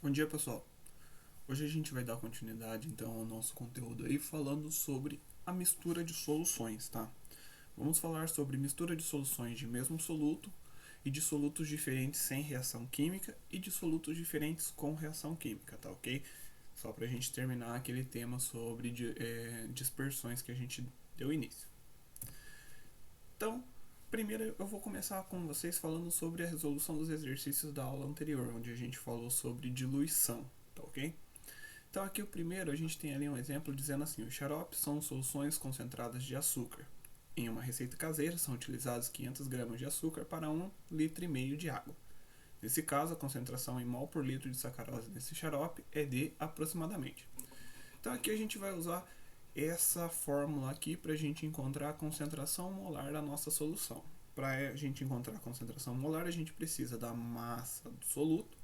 Bom dia, pessoal. Hoje a gente vai dar continuidade então ao nosso conteúdo aí falando sobre a mistura de soluções, tá? Vamos falar sobre mistura de soluções de mesmo soluto e de solutos diferentes sem reação química e de solutos diferentes com reação química, tá ok? Só pra gente terminar aquele tema sobre dispersões que a gente deu início. Então, primeiro eu vou começar com vocês falando sobre a resolução dos exercícios da aula anterior, onde a gente falou sobre diluição, tá ok? Então aqui o primeiro a gente tem ali um exemplo dizendo assim: os xaropes são soluções concentradas de açúcar. Em uma receita caseira são utilizados 500 gramas de açúcar para 1,5 litro de água. Nesse caso, a concentração em mol por litro de sacarose nesse xarope é de aproximadamente. Então aqui a gente vai usar essa fórmula aqui para a gente encontrar a concentração molar da nossa solução. Para a gente encontrar a concentração molar, a gente precisa da massa do soluto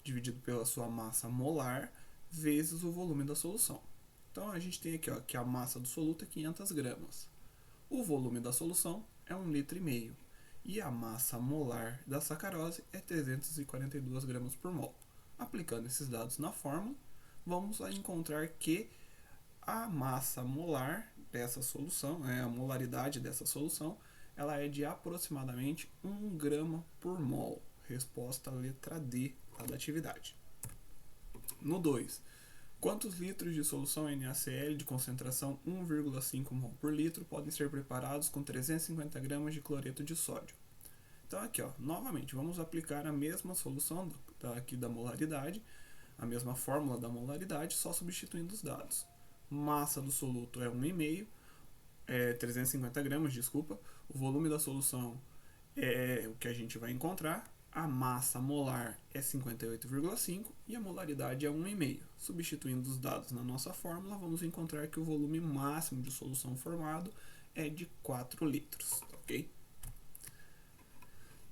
dividido pela sua massa molar vezes o volume da solução. Então a gente tem aqui ó, que a massa do soluto é 500 gramas. O volume da solução é 1,5 litro. E a massa molar da sacarose é 342 gramas por mol. Aplicando esses dados na fórmula, vamos encontrar que a massa molar dessa solução, a molaridade dessa solução, ela é de aproximadamente 1 grama por mol. Resposta letra D da atividade. No 2, quantos litros de solução NaCl de concentração 1,5 mol por litro podem ser preparados com 350 gramas de cloreto de sódio? Então aqui, ó, novamente, vamos aplicar a mesma solução aqui da molaridade, a mesma fórmula da molaridade, só substituindo os dados. Massa do soluto é 1,5, 350 gramas, desculpa. O volume da solução é o que a gente vai encontrar. A massa molar é 58,5 e a molaridade é 1,5. Substituindo os dados na nossa fórmula, vamos encontrar que o volume máximo de solução formado é de 4 litros, ok?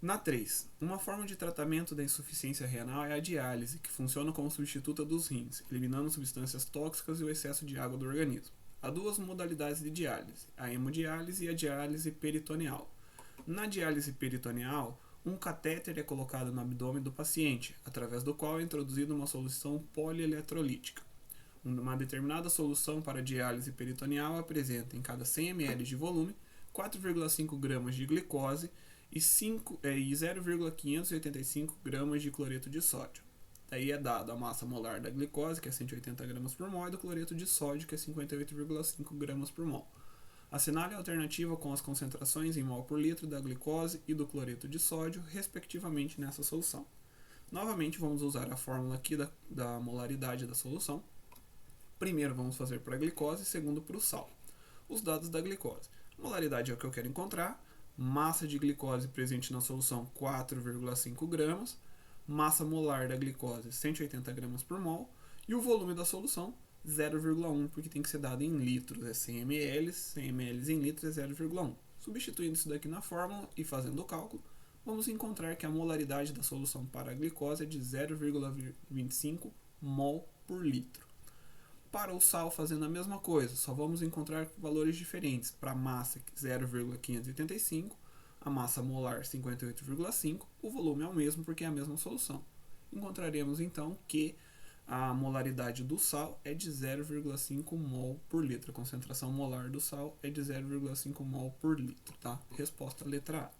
Na 3, uma forma de tratamento da insuficiência renal é a diálise, que funciona como substituta dos rins, eliminando substâncias tóxicas e o excesso de água do organismo. Há duas modalidades de diálise, a hemodiálise e a diálise peritoneal. Na diálise peritoneal, um catéter é colocado no abdômen do paciente, através do qual é introduzida uma solução polieletrolítica. Uma determinada solução para diálise peritoneal apresenta, em cada 100 ml de volume, 4,5 gramas de glicose e 0,585 gramas de cloreto de sódio. Daí é dado a massa molar da glicose, que é 180 gramas por mol, e do cloreto de sódio, que é 58,5 gramas por mol. Assinale a alternativa com as concentrações em mol por litro da glicose e do cloreto de sódio, respectivamente, nessa solução. Novamente, vamos usar a fórmula aqui da molaridade da solução. Primeiro vamos fazer para a glicose, segundo para o sal. Os dados da glicose. Molaridade é o que eu quero encontrar. Massa de glicose presente na solução 4,5 gramas. Massa molar da glicose 180 gramas por mol. E o volume da solução 0,1, porque tem que ser dado em litros, é 100 ml, 100 ml em litros é 0,1. Substituindo isso daqui na fórmula e fazendo o cálculo, vamos encontrar que a molaridade da solução para a glicose é de 0,25 mol por litro. Para o sal, fazendo a mesma coisa, só vamos encontrar valores diferentes. Para a massa 0,585, a massa molar 58,5, o volume é o mesmo porque é a mesma solução. Encontraremos então que a molaridade do sal é de 0,5 mol por litro. A concentração molar do sal é de 0,5 mol por litro, tá? Resposta letra A.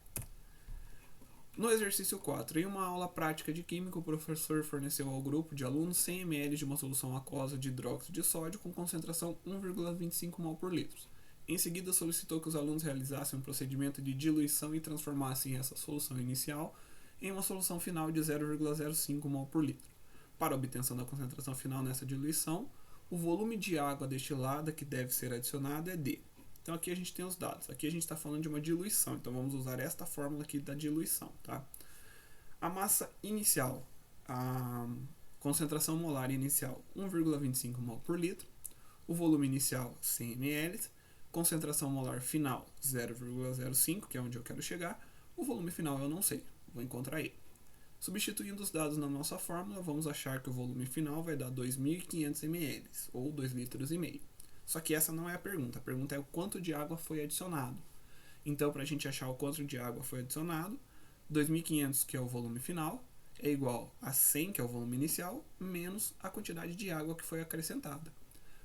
No exercício 4, em uma aula prática de química, o professor forneceu ao grupo de alunos 100 ml de uma solução aquosa de hidróxido de sódio com concentração 1,25 mol por litro. Em seguida, solicitou que os alunos realizassem um procedimento de diluição e transformassem essa solução inicial em uma solução final de 0,05 mol por litro. Para a obtenção da concentração final nessa diluição, o volume de água destilada que deve ser adicionado é D. Então aqui a gente tem os dados. Aqui a gente está falando de uma diluição, então vamos usar esta fórmula aqui da diluição, tá? A massa inicial, a concentração molar inicial 1,25 mol por litro, o volume inicial 100 ml, concentração molar final 0,05, que é onde eu quero chegar, o volume final eu não sei, vou encontrar ele. Substituindo os dados na nossa fórmula, vamos achar que o volume final vai dar 2.500 ml, ou 2,5 litros. Só que essa não é a pergunta é o quanto de água foi adicionado. Então, para a gente achar o quanto de água foi adicionado, 2.500, que é o volume final, é igual a 100, que é o volume inicial, menos a quantidade de água que foi acrescentada.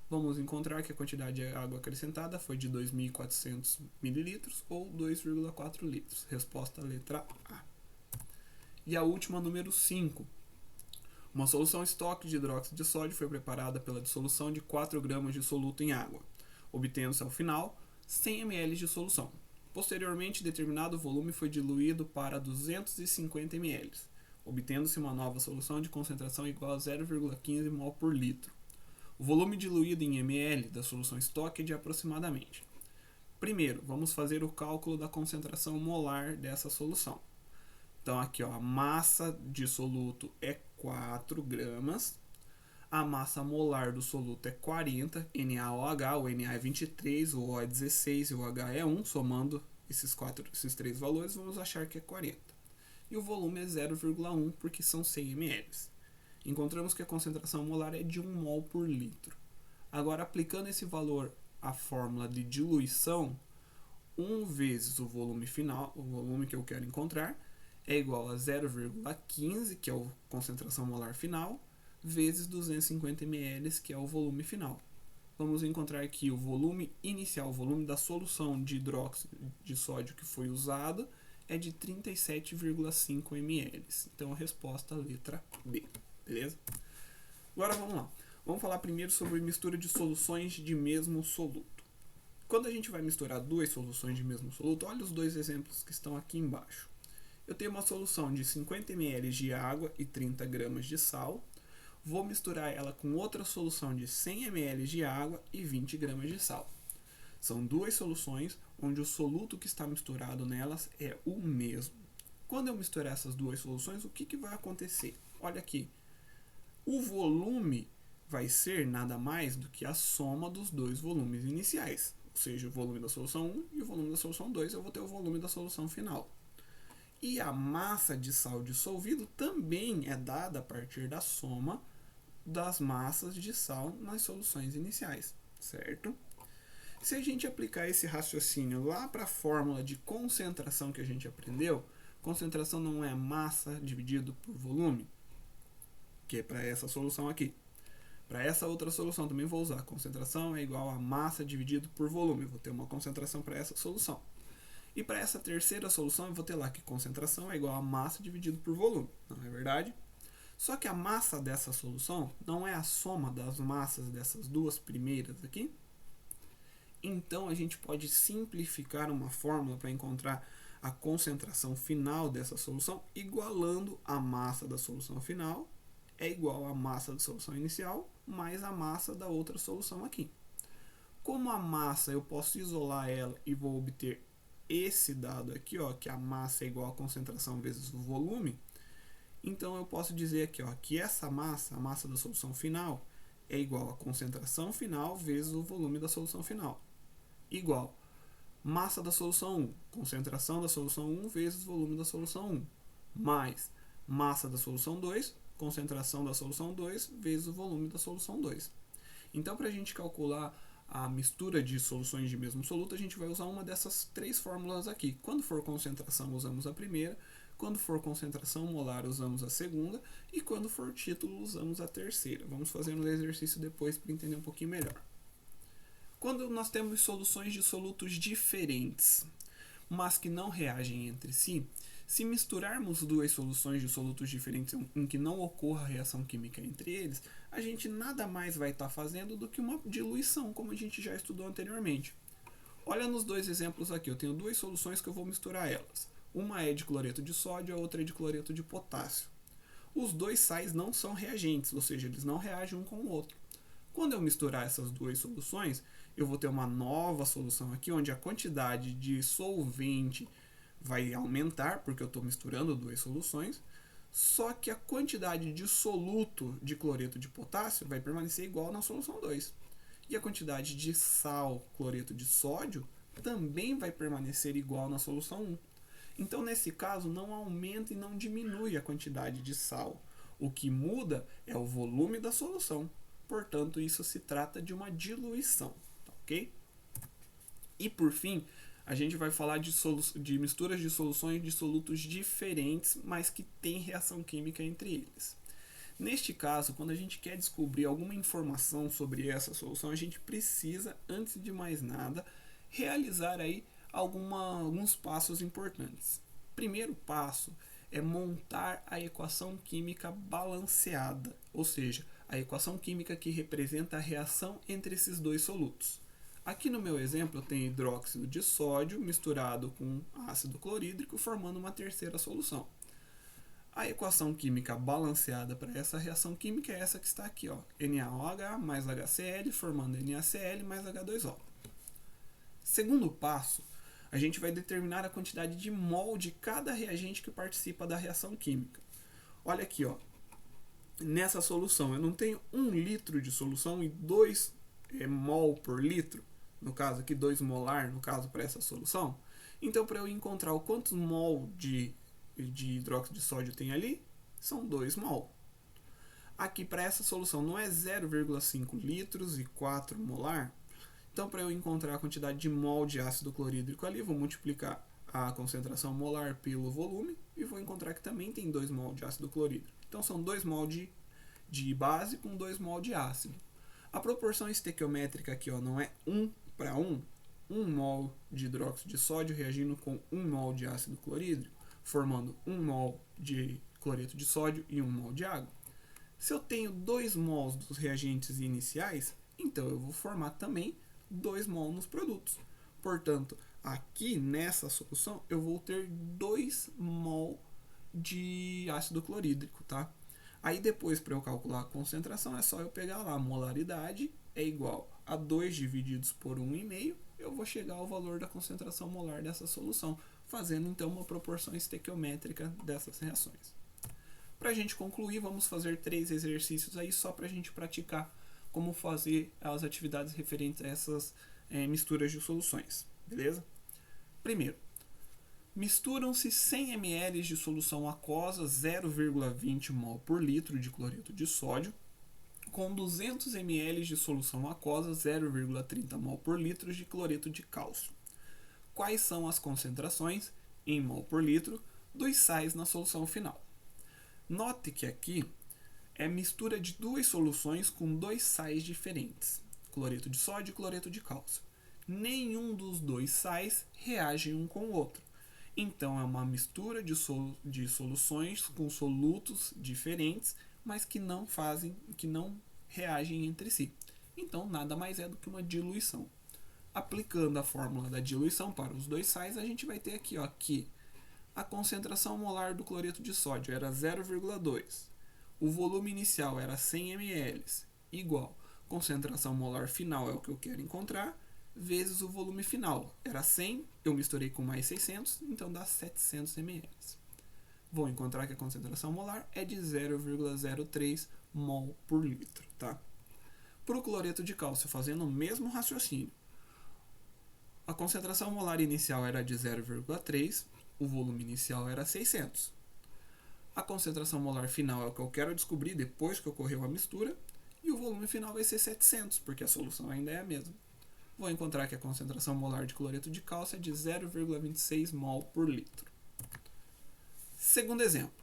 Vamos encontrar que a quantidade de água acrescentada foi de 2.400 ml ou 2,4 litros. Resposta letra A. E a última, número 5. Uma solução estoque de hidróxido de sódio foi preparada pela dissolução de 4 gramas de soluto em água, obtendo-se ao final 100 ml de solução. Posteriormente, determinado volume foi diluído para 250 ml, obtendo-se uma nova solução de concentração igual a 0,15 mol por litro. O volume diluído em ml da solução estoque é de aproximadamente. Primeiro, vamos fazer o cálculo da concentração molar dessa solução. Então aqui, ó, a massa de soluto é 4 gramas, a massa molar do soluto é 40, NaOH, o Na é 23, o O é 16 e o H é 1, somando esses 3 valores, vamos achar que é 40. E o volume é 0,1, porque são 100 ml. Encontramos que a concentração molar é de 1 mol por litro. Agora, aplicando esse valor à fórmula de diluição, 1 vezes o volume final, o volume que eu quero encontrar, é igual a 0,15, que é a concentração molar final, vezes 250 ml, que é o volume final. Vamos encontrar aqui o volume inicial, o volume da solução de hidróxido de sódio que foi usado, é de 37,5 ml. Então a resposta é a letra B. Beleza? Agora vamos lá. Vamos falar primeiro sobre mistura de soluções de mesmo soluto. Quando a gente vai misturar duas soluções de mesmo soluto, olha os dois exemplos que estão aqui embaixo. Eu tenho uma solução de 50 ml de água e 30 gramas de sal. Vou misturar ela com outra solução de 100 ml de água e 20 gramas de sal. São duas soluções onde o soluto que está misturado nelas é o mesmo. Quando eu misturar essas duas soluções, o que vai acontecer? Olha aqui. O volume vai ser nada mais do que a soma dos dois volumes iniciais. Ou seja, o volume da solução 1 e o volume da solução 2, eu vou ter o volume da solução final. E a massa de sal dissolvido também é dada a partir da soma das massas de sal nas soluções iniciais, certo? Se a gente aplicar esse raciocínio lá para a fórmula de concentração que a gente aprendeu, concentração não é massa dividido por volume, que é para essa solução aqui. Para essa outra solução também vou usar concentração é igual a massa dividido por volume. Eu vou ter uma concentração para essa solução. E para essa terceira solução eu vou ter lá que concentração é igual a massa dividido por volume. Não é verdade? Só que a massa dessa solução não é a soma das massas dessas duas primeiras aqui. Então a gente pode simplificar uma fórmula para encontrar a concentração final dessa solução, igualando a massa da solução final é igual à massa da solução inicial mais a massa da outra solução aqui. Como a massa eu posso isolar ela e vou obter esse dado aqui, ó, que a massa é igual a concentração vezes o volume, então eu posso dizer aqui, ó, que essa massa, a massa da solução final, é igual a concentração final vezes o volume da solução final. Igual massa da solução 1, concentração da solução 1 vezes volume da solução 1, mais massa da solução 2, concentração da solução 2 vezes o volume da solução 2. Então, para a gente calcular a mistura de soluções de mesmo soluto, a gente vai usar uma dessas três fórmulas aqui. Quando for concentração, usamos a primeira. Quando for concentração molar, usamos a segunda. E quando for título, usamos a terceira. Vamos fazer um exercício depois para entender um pouquinho melhor. Quando nós temos soluções de solutos diferentes, mas que não reagem entre si, se misturarmos duas soluções de solutos diferentes em que não ocorra reação química entre eles, a gente nada mais vai estar fazendo do que uma diluição, como a gente já estudou anteriormente. Olha nos dois exemplos aqui, eu tenho duas soluções que eu vou misturar elas. Uma é de cloreto de sódio, a outra é de cloreto de potássio. Os dois sais não são reagentes, ou seja, eles não reagem um com o outro. Quando eu misturar essas duas soluções, eu vou ter uma nova solução aqui, onde a quantidade de solvente vai aumentar, porque eu estou misturando duas soluções, só que a quantidade de soluto de cloreto de potássio vai permanecer igual na solução 2. E a quantidade de sal, cloreto de sódio, também vai permanecer igual na solução 1. Então, nesse caso, não aumenta e não diminui a quantidade de sal. O que muda é o volume da solução. Portanto, isso se trata de uma diluição. Tá, ok? E, por fim, a gente vai falar de misturas de soluções de solutos diferentes, mas que têm reação química entre eles. Neste caso, quando a gente quer descobrir alguma informação sobre essa solução, a gente precisa, antes de mais nada, realizar aí alguns passos importantes. Primeiro passo é montar a equação química balanceada, ou seja, a equação química que representa a reação entre esses dois solutos. Aqui no meu exemplo eu tenho hidróxido de sódio misturado com ácido clorídrico, formando uma terceira solução. A equação química balanceada para essa reação química é essa que está aqui, ó, NaOH mais HCl, formando NaCl mais H2O. Segundo passo, a gente vai determinar a quantidade de mol de cada reagente que participa da reação química. Olha aqui, ó, nessa solução eu não tenho 1 litro de solução e 2 mol por litro, no caso aqui 2 molar, no caso para essa solução. Então, para eu encontrar o quantos mol de hidróxido de sódio tem ali, são 2 mol. Aqui para essa solução não é 0,5 litros e 4 molar. Então, para eu encontrar a quantidade de mol de ácido clorídrico ali, vou multiplicar a concentração molar pelo volume e vou encontrar que também tem 2 mol de ácido clorídrico. Então, são 2 mol de base com 2 mol de ácido. A proporção estequiométrica aqui, ó, não é 1 para 1. 1 mol de hidróxido de sódio reagindo com 1 mol de ácido clorídrico, formando 1 mol de cloreto de sódio e 1 mol de água. Se eu tenho 2 mols dos reagentes iniciais, então eu vou formar também 2 mol nos produtos. Portanto, aqui nessa solução eu vou ter 2 mol de ácido clorídrico, tá? Aí depois, para eu calcular a concentração, é só eu pegar lá, a molaridade é igual a 2 divididos por 1,5, eu vou chegar ao valor da concentração molar dessa solução, fazendo então uma proporção estequiométrica dessas reações. Para a gente concluir, vamos fazer 3 exercícios aí só para a gente praticar como fazer as atividades referentes a essas misturas de soluções, beleza? Primeiro, misturam-se 100 ml de solução aquosa 0,20 mol por litro de cloreto de sódio com 200 ml de solução aquosa 0,30 mol por litro de cloreto de cálcio. Quais são as concentrações em mol por litro dos sais na solução final? Note que aqui é mistura de 2 soluções com 2 sais diferentes, cloreto de sódio e cloreto de cálcio. Nenhum dos 2 sais reage um com o outro. Então é uma mistura de soluções com solutos diferentes, mas que não reagem entre si. Então nada mais é do que uma diluição. Aplicando a fórmula da diluição para os 2 sais, a gente vai ter aqui, ó, que a concentração molar do cloreto de sódio era 0,2. O volume inicial era 100 ml, igual concentração molar final é o que eu quero encontrar, vezes o volume final. Era 100, eu misturei com mais 600, então dá 700 ml. Vou encontrar que a concentração molar é de 0,03 mol por litro, tá? Para o cloreto de cálcio, fazendo o mesmo raciocínio, a concentração molar inicial era de 0,3, o volume inicial era 600. A concentração molar final é o que eu quero descobrir depois que ocorreu a mistura, e o volume final vai ser 700, porque a solução ainda é a mesma. Vou encontrar que a concentração molar de cloreto de cálcio é de 0,26 mol por litro. Segundo exemplo.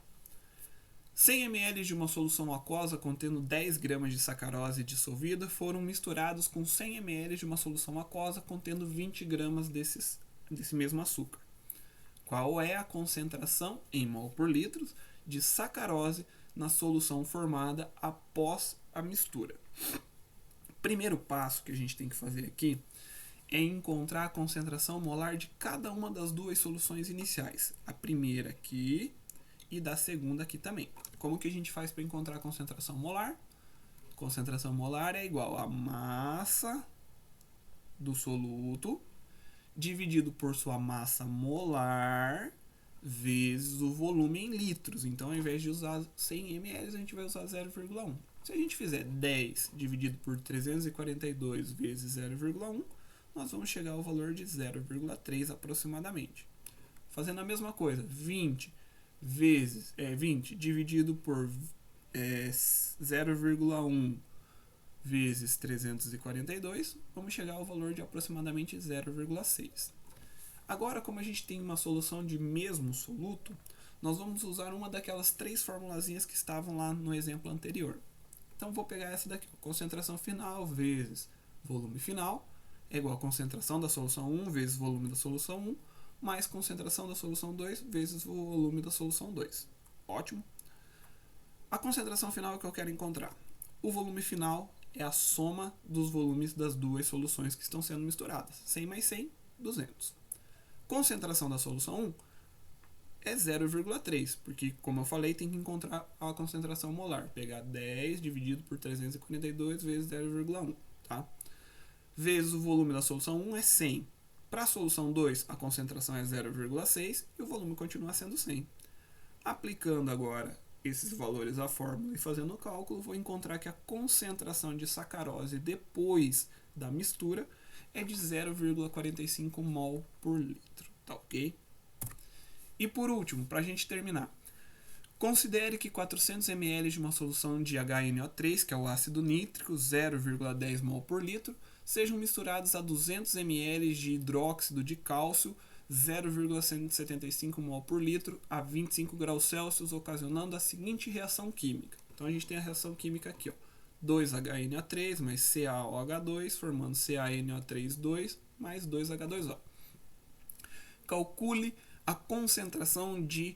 100 ml de uma solução aquosa contendo 10 gramas de sacarose dissolvida foram misturados com 100 ml de uma solução aquosa contendo 20 gramas desse mesmo açúcar. Qual é a concentração em mol por litro de sacarose na solução formada após a mistura? Primeiro passo que a gente tem que fazer aqui é encontrar a concentração molar de cada uma das 2 soluções iniciais. A primeira aqui e da segunda aqui também. Como que a gente faz para encontrar a concentração molar? Concentração molar é igual a massa do soluto dividido por sua massa molar vezes o volume em litros. Então, ao invés de usar 100 ml, a gente vai usar 0,1. Se a gente fizer 10 dividido por 342 vezes 0,1, nós vamos chegar ao valor de 0,3 aproximadamente. Fazendo a mesma coisa, 20 dividido por 0,1 vezes 342, vamos chegar ao valor de aproximadamente 0,6. Agora, como a gente tem uma solução de mesmo soluto, nós vamos usar uma daquelas 3 formulazinhas que estavam lá no exemplo anterior. Então, vou pegar essa daqui. Concentração final vezes volume final é igual a concentração da solução 1 vezes volume da solução 1, mais concentração da solução 2 vezes volume da solução 2. Ótimo. A concentração final é o que eu quero encontrar. O volume final é a soma dos volumes das duas soluções que estão sendo misturadas. 100 mais 100, 200. Concentração da solução 1 é 0,3, porque, como eu falei, tem que encontrar a concentração molar. Pegar 10 dividido por 342 vezes 0,1, tá? Vezes o volume da solução 1 é 100. Para a solução 2, a concentração é 0,6 e o volume continua sendo 100. Aplicando agora esses valores à fórmula e fazendo o cálculo, vou encontrar que a concentração de sacarose depois da mistura é de 0,45 mol por litro, tá ok? E por último, para a gente terminar, considere que 400 ml de uma solução de HNO3, que é o ácido nítrico, 0,10 mol por litro, sejam misturados a 200 ml de hidróxido de cálcio, 0,175 mol por litro, a 25 graus Celsius, ocasionando a seguinte reação química. Então a gente tem a reação química aqui, ó, 2HNO3 mais CaOH2, formando CaNO3 mais 2H2O. Calcule a concentração de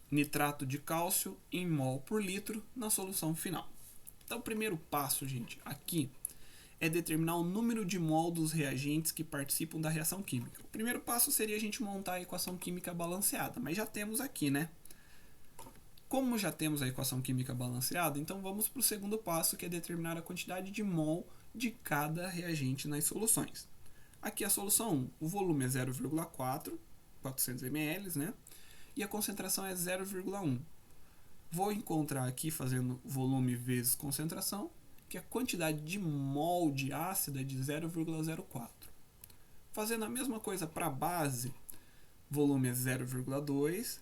nitrato de cálcio em mol por litro na solução final. Então, o primeiro passo, gente, aqui é determinar o número de mol dos reagentes que participam da reação química. O primeiro passo seria a gente montar a equação química balanceada, mas já temos aqui, né? Como já temos a equação química balanceada, então vamos para o segundo passo, que é determinar a quantidade de mol de cada reagente nas soluções. Aqui a solução 1, o volume é 0,4, 400 ml, né? E a concentração é 0,1. Vou encontrar aqui, fazendo volume vezes concentração, que a quantidade de mol de ácido é de 0,04. Fazendo a mesma coisa para a base, volume é 0,2,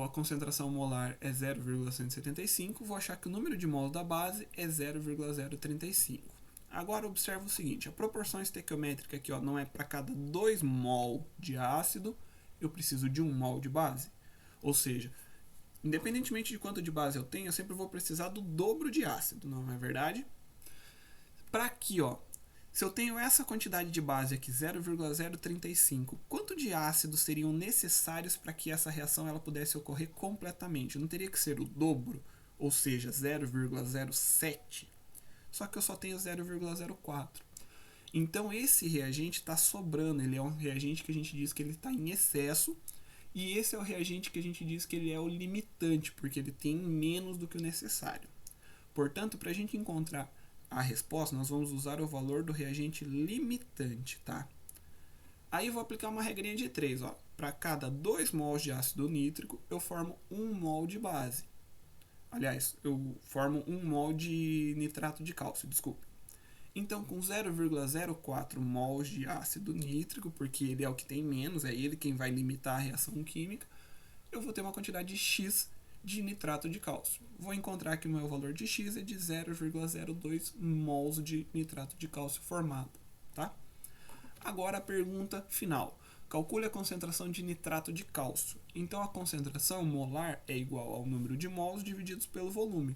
a concentração molar é 0,175, vou achar que o número de mols da base é 0,035. Agora observa o seguinte, a proporção estequiométrica aqui, ó, não é para cada 2 mol de ácido, eu preciso de 1 mol de base. Ou seja, independentemente de quanto de base eu tenho, eu sempre vou precisar do dobro de ácido, não é verdade? Para aqui, ó, se eu tenho essa quantidade de base aqui, 0,035, quanto de ácidos seriam necessários para que essa reação ela pudesse ocorrer completamente? Não teria que ser o dobro, ou seja, 0,07? Só que eu só tenho 0,04. Então esse reagente está sobrando, ele é um reagente que a gente diz que ele está em excesso, e esse é o reagente que a gente diz que ele é o limitante, porque ele tem menos do que o necessário. Portanto, para a gente encontrar a resposta, nós vamos usar o valor do reagente limitante, tá? Aí eu vou aplicar uma regrinha de 3, ó. Para cada 2 mols de ácido nítrico, eu formo 1 mol de base. Aliás, eu formo 1 mol de nitrato de cálcio, desculpe. Então, com 0,04 mols de ácido nítrico, porque ele é o que tem menos, é ele quem vai limitar a reação química, eu vou ter uma quantidade de X de nitrato de cálcio. Vou encontrar que o meu valor de X é de 0,02 mols de nitrato de cálcio formado, tá? Agora a pergunta final. Calcule a concentração de nitrato de cálcio. Então a concentração molar é igual ao número de mols divididos pelo volume.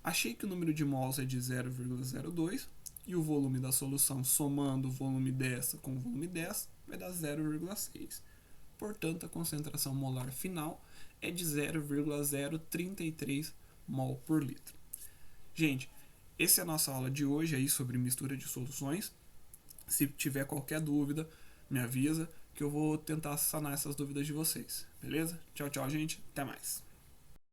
Achei que o número de mols é de 0,02 e o volume da solução, somando o volume dessa com o volume dessa, vai dar 0,6. Portanto, a concentração molar final é de 0,033 mol por litro. Gente, essa é a nossa aula de hoje aí sobre mistura de soluções. Se tiver qualquer dúvida, me avisa que eu vou tentar sanar essas dúvidas de vocês. Beleza? Tchau, tchau, gente. Até mais.